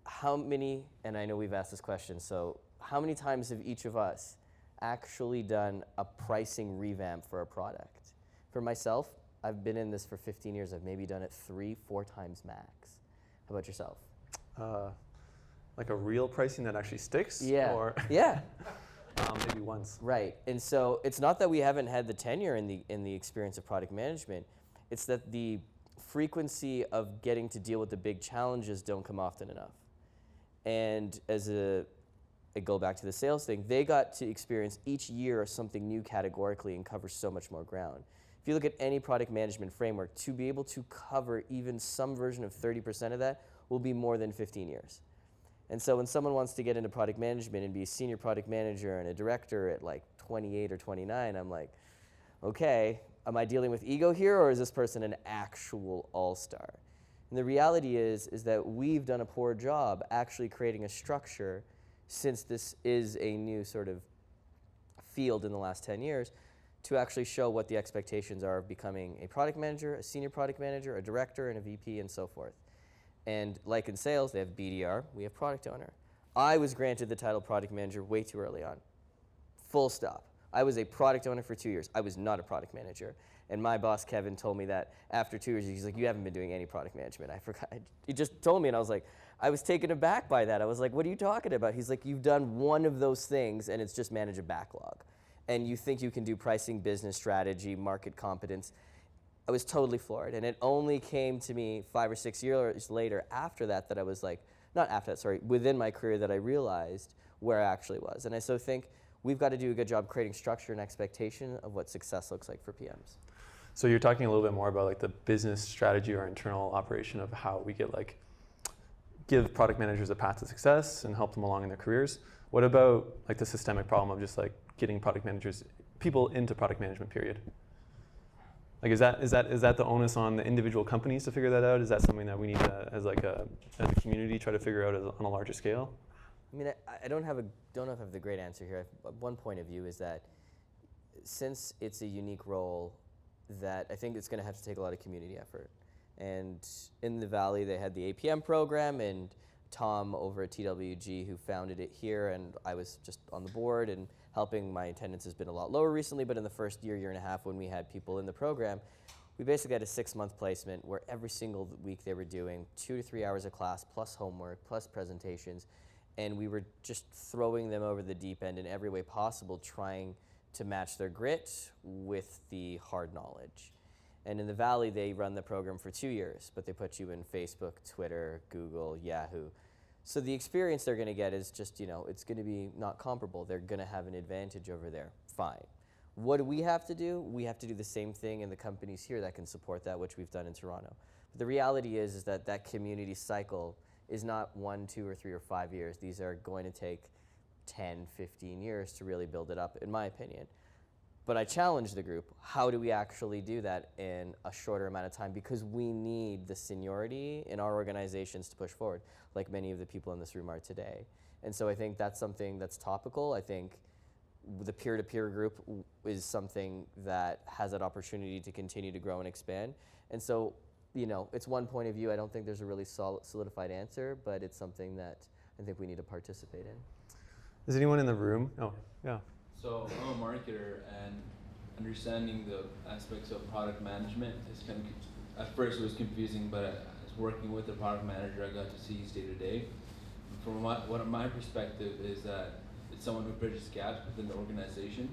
How many, and I know we've asked this question, so how many times have each of us actually done a pricing revamp for a product? For myself, I've been in this for 15 years. I've maybe done it 3-4 times max. How about yourself? Like a real pricing that actually sticks? Yeah. Or Yeah. maybe once. Right. And so it's not that we haven't had the tenure in the experience of product management. It's that the frequency of getting to deal with the big challenges don't come often enough. And I go back to the sales thing, they got to experience each year something new categorically and cover so much more ground. If you look at any product management framework, to be able to cover even some version of 30% of that will be more than 15 years. And so when someone wants to get into product management and be a senior product manager and a director at like 28 or 29, I'm like, okay, am I dealing with ego here, or is this person an actual all-star? And the reality is that we've done a poor job actually creating a structure, since this is a new sort of field in the last 10 years, to actually show what the expectations are of becoming a product manager, a senior product manager, a director, and a VP, and so forth. And like in sales, they have BDR, we have product owner. I was granted the title product manager way too early on. Full stop. I was a product owner for 2 years. I was not a product manager. And my boss, Kevin, told me that after 2 years, he's like, you haven't been doing any product management. I forgot. He just told me, and I was like, I was taken aback by that. I was like, what are you talking about? He's like, you've done one of those things, and it's just manage a backlog. And you think you can do pricing, business strategy, market competence. I was totally floored. And it only came to me 5 or 6 years later after that that I was like, not after that, sorry, within my career that I realized where I actually was. And I so think we've got to do a good job creating structure and expectation of what success looks like for PMs. So you're talking a little bit more about like the business strategy or internal operation of how we get like, give product managers a path to success and help them along in their careers. What about like the systemic problem of just like getting product managers, people into product management period? Like is that the onus on the individual companies to figure that out? Is that something that we need to, as a community, try to figure out on a larger scale? I mean, I don't know if I have the great answer here. One point of view is that since it's a unique role, that I think it's going to have to take a lot of community effort. And in the Valley, they had the APM program, and Tom over at TWG, who founded it here, and I was just on the board and helping. My attendance has been a lot lower recently, but in the first year and a half when we had people in the program, we basically had a 6-month placement where every single week they were doing 2 to 3 hours of class, plus homework, plus presentations, and we were just throwing them over the deep end in every way possible, trying to match their grit with the hard knowledge. And in the Valley, they run the program for 2 years, but they put you in Facebook, Twitter, Google, Yahoo. So the experience they're going to get is just, it's going to be not comparable. They're going to have an advantage over there. Fine. What do we have to do? We have to do the same thing in the companies here that can support that, which we've done in Toronto. But the reality is that community cycle is not 1, 2, or 3, or 5 years. These are going to take 10, 15 years to really build it up, in my opinion. But I challenge the group, how do we actually do that in a shorter amount of time? Because we need the seniority in our organizations to push forward, like many of the people in this room are today. And so I think that's something that's topical. I think the peer-to-peer group is something that has that opportunity to continue to grow and expand. And so, it's one point of view. I don't think there's a really solidified answer, but it's something that I think we need to participate in. Is anyone in the room? Oh, yeah. So I'm a marketer, and understanding the aspects of product management is at first it was confusing, but as working with the product manager, I got to see his day-to-day. From my perspective is that it's someone who bridges gaps within the organization,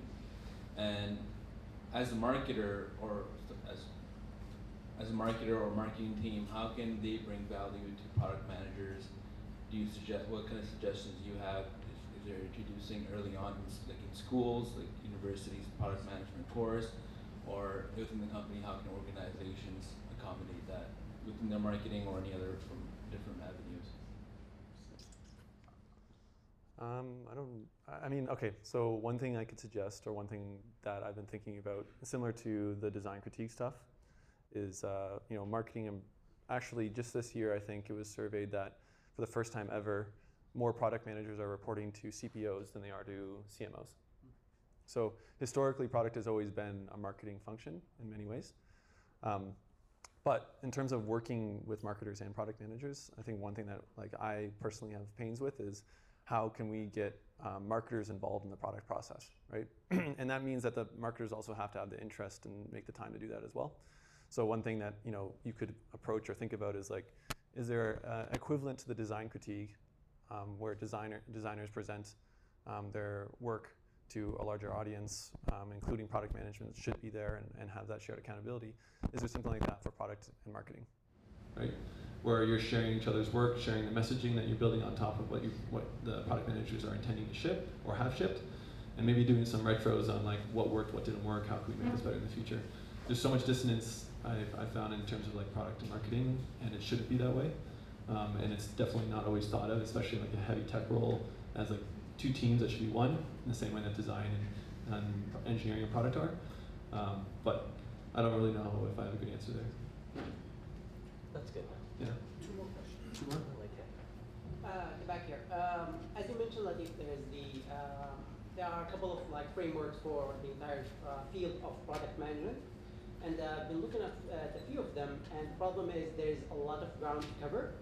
and as a marketer or as a marketer or marketing team, how can they bring value to product managers? What kind of suggestions do you have? If they're introducing early on, like in schools, like universities, product management course, or within the company, how can organizations accommodate that within their marketing or any other from different avenues? Okay, so one thing I could suggest, or one thing that I've been thinking about, similar to the design critique stuff, is marketing and actually, just this year, I think it was surveyed that for the first time ever, more product managers are reporting to CPOs than they are to CMOs. So historically, product has always been a marketing function in many ways. But in terms of working with marketers and product managers, I think one thing that like I personally have pains with is how can we get marketers involved in the product process, right? And that means that the marketers also have to have the interest and make the time to do that as well. So one thing that you could approach or think about is like, is there equivalent to the design critique where designers present their work to a larger audience, including product management should be there and have that shared accountability. Is there something like that for product and marketing? Right, where you're sharing each other's work, sharing the messaging that you're building on top of what the product managers are intending to ship or have shipped, and maybe doing some retros on like what worked, what didn't work, how can we make this better in the future. There's so much dissonance I've found in terms of like product and marketing, and it shouldn't be that way. And it's definitely not always thought of, especially in like a heavy tech role, as like two teams that should be one, in the same way that design and engineering and product are. But I don't really know if I have a good answer there. That's good. Yeah. Two more questions. Two more? I like it. The back here. As you mentioned, I think there are a couple of like frameworks for the entire field of product management, and I've been looking at a few of them. And the problem is there's a lot of ground to cover.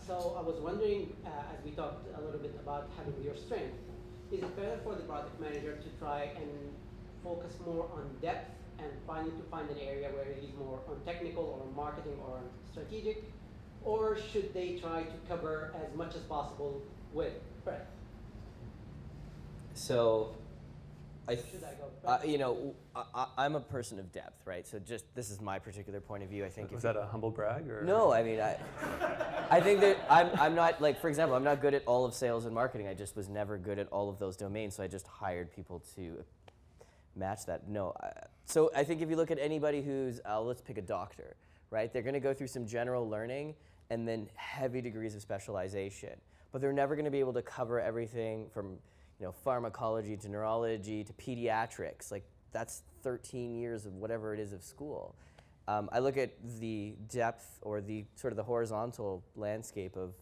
So I was wondering, as we talked a little bit about having your strength, is it better for the product manager to try and focus more on depth and find an area where he's more on technical or marketing or on strategic, or should they try to cover as much as possible with breadth? So, Should I go? I'm a person of depth, right? So just this is my particular point of view. I think. Was that a humble brag or? No, I mean, I think that I'm not like, for example, I'm not good at all of sales and marketing. I just was never good at all of those domains, so I just hired people to match that. No, so I think if you look at anybody who's, let's pick a doctor, right? They're going to go through some general learning and then heavy degrees of specialization, but they're never going to be able to cover everything from pharmacology to neurology to pediatrics. Like that's 13 years of whatever it is of school. I look at the depth or the sort of the horizontal landscape of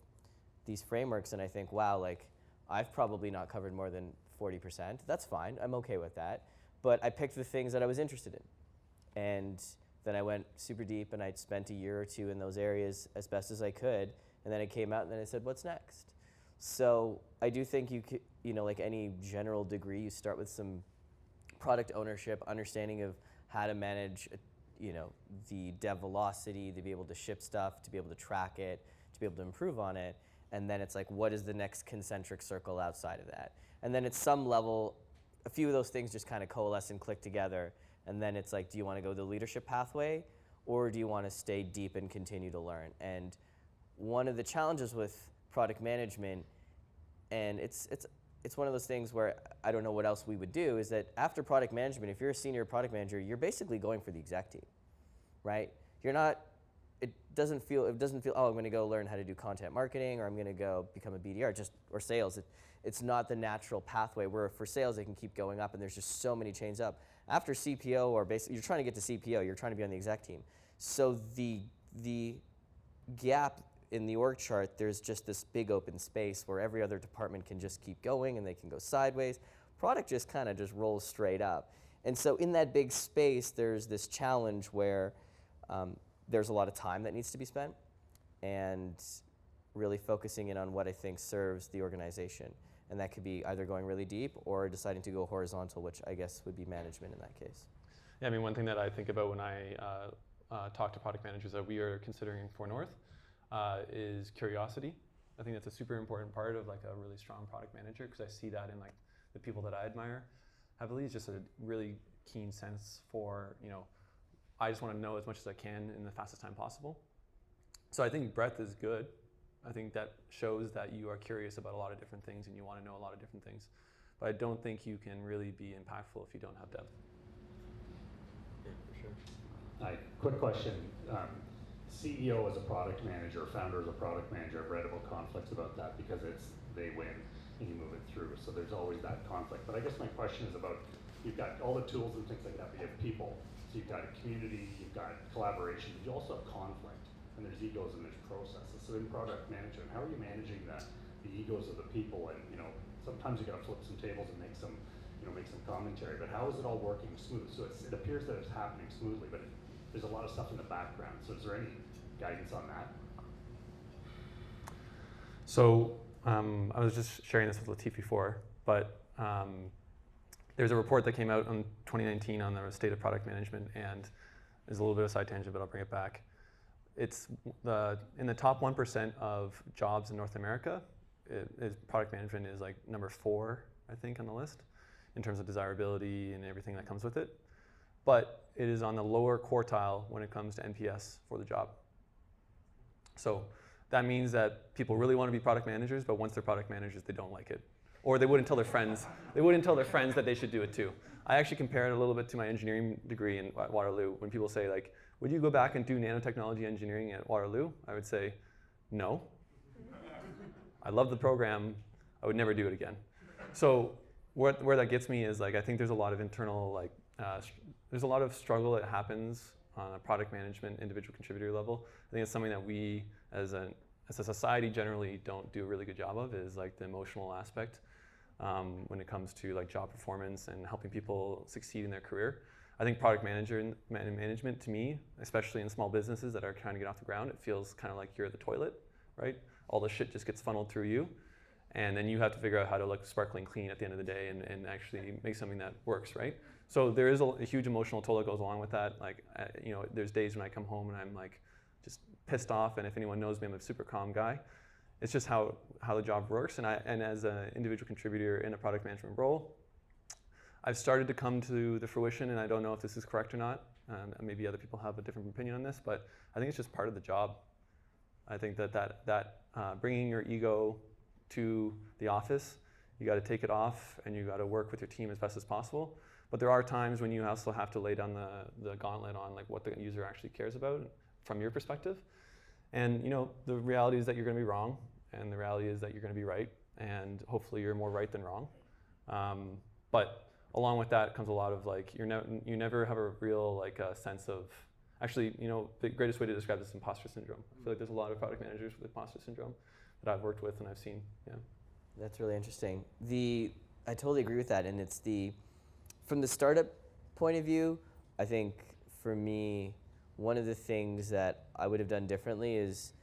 these frameworks and I think, wow, like I've probably not covered more than 40%. That's fine, I'm okay with that. But I picked the things that I was interested in. And then I went super deep and I spent a year or two in those areas as best as I could. And then I came out and then I said, what's next? So I do think you could, like any general degree, you start with some product ownership, understanding of how to manage, the dev velocity, to be able to ship stuff, to be able to track it, to be able to improve on it. And then it's like, what is the next concentric circle outside of that? And then at some level, a few of those things just kind of coalesce and click together. And then it's like, do you want to go the leadership pathway or do you want to stay deep and continue to learn? And one of the challenges with product management, and it's one of those things where I don't know what else we would do, is that after product management, if you're a senior product manager, you're basically going for the exec team, right? You're not, it doesn't feel, oh, I'm going to go learn how to do content marketing or I'm going to go become a BDR or sales. It's not the natural pathway where for sales they can keep going up and there's just so many chains up. After CPO or basically, you're trying to get to CPO, you're trying to be on the exec team. So the gap in the org chart, there's just this big open space where every other department can just keep going and they can go sideways. Product just kind of just rolls straight up. And so in that big space, there's this challenge where there's a lot of time that needs to be spent and really focusing in on what I think serves the organization. And that could be either going really deep or deciding to go horizontal, which I guess would be management in that case. Yeah, I mean, one thing that I think about when I talk to product managers that we are considering for North is curiosity. I think that's a super important part of like a really strong product manager because I see that in like the people that I admire heavily. It's just a really keen sense for, I just want to know as much as I can in the fastest time possible. So I think breadth is good. I think that shows that you are curious about a lot of different things and you want to know a lot of different things. But I don't think you can really be impactful if you don't have depth. Yeah, for sure. Hi, quick question. CEO as a product manager, founder as a product manager, I've read about conflicts about that because they win and you move it through. So there's always that conflict. But I guess my question is about, you've got all the tools and things like that, but you have people. So you've got a community, you've got collaboration, but you also have conflict. and there's egos and there's processes. So in product management, how are you managing the egos of the people? And sometimes you got to flip some tables and make some commentary. But how is it all working smooth? So it appears that it's happening smoothly, but there's a lot of stuff in the background. So is there any guidance on that? So I was just sharing this with Latif before, but there's a report that came out in 2019 on the state of product management, and there's a little bit of a side tangent, but I'll bring it back. It's in the top 1% of jobs in North America, product management is like number 4, I think, on the list in terms of desirability and everything that comes with it. But it is on the lower quartile when it comes to NPS for the job. So that means that people really want to be product managers, but once they're product managers, they don't like it. Or they wouldn't tell their friends. They wouldn't tell their friends that they should do it too. I actually compare it a little bit to my engineering degree at Waterloo. When people say like, would you go back and do nanotechnology engineering at Waterloo? I would say, no. I love the program. I would never do it again. So where that gets me is like, I think there's a lot of internal there's a lot of struggle that happens on a product management individual contributor level. I think it's something that we as a society generally don't do a really good job of, is like the emotional aspect when it comes to like job performance and helping people succeed in their career. I think product management to me, especially in small businesses that are trying to get off the ground, it feels kind of like you're the toilet, right? All the shit just gets funneled through you, and then you have to figure out how to look sparkling clean at the end of the day and actually make something that works, right? So there is a huge emotional toll that goes along with that. Like, there's days when I come home and I'm like just pissed off, and if anyone knows me, I'm a super calm guy. It's just how the job works, and as an individual contributor in a product management role, I've started to come to the fruition, and I don't know if this is correct or not. Maybe other people have a different opinion on this, but I think it's just part of the job. I think that bringing your ego to the office, you got to take it off, and you got to work with your team as best as possible. But there are times when you also have to lay down the gauntlet on like what the user actually cares about from your perspective. And the reality is that you're going to be wrong, and the reality is that you're going to be right, and hopefully you're more right than wrong. But along with that comes a lot of like you never have a real sense of actually the greatest way to describe this is imposter syndrome. I feel like there's a lot of product managers with imposter syndrome that I've worked with and I've seen. Yeah. That's really interesting. I totally agree with that, and it's from the startup point of view, I think for me, one of the things that I would have done differently is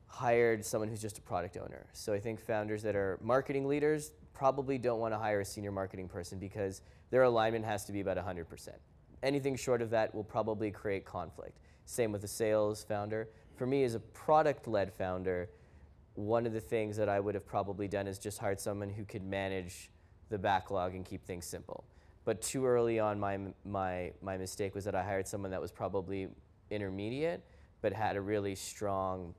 hired someone who's just a product owner. So I think founders that are marketing leaders probably don't want to hire a senior marketing person because their alignment has to be about 100%. Anything short of that will probably create conflict. Same with a sales founder. For me as a product-led founder, one of the things that I would have probably done is just hired someone who could manage the backlog and keep things simple. But too early on, my mistake was that I hired someone that was probably intermediate, but had a really strong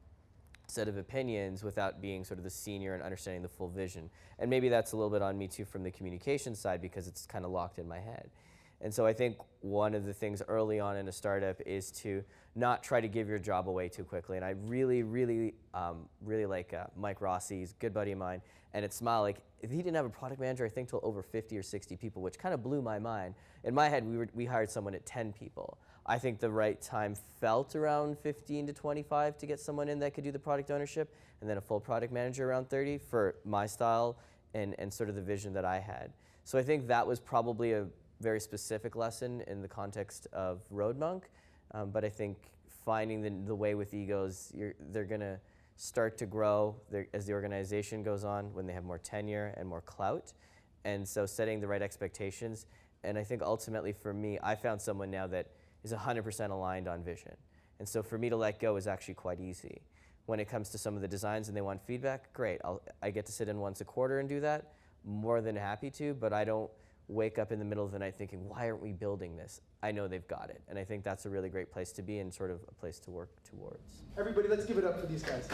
set of opinions without being sort of the senior and understanding the full vision. And maybe that's a little bit on me too from the communication side because it's kind of locked in my head. And so I think one of the things early on in a startup is to not try to give your job away too quickly. And I really like Mike Rossi, he's a good buddy of mine, and at Smile, like, if he didn't have a product manager, I think till over 50 or 60 people, which kind of blew my mind. In my head, we hired someone at 10 people. I think the right time felt around 15 to 25 to get someone in that could do the product ownership, and then a full product manager around 30 for my style and sort of the vision that I had. So I think that was probably a very specific lesson in the context of Roadmonk, but I think finding the way with egos, they're going to start to grow as the organization goes on when they have more tenure and more clout, and so setting the right expectations. And I think ultimately for me, I found someone now that is 100% aligned on vision, and so for me to let go is actually quite easy. When it comes to some of the designs and they want feedback, great, I get to sit in once a quarter and do that, more than happy to, but I don't wake up in the middle of the night thinking, why aren't we building this? I know they've got it. And I think that's a really great place to be and sort of a place to work towards. Everybody, let's give it up for these guys.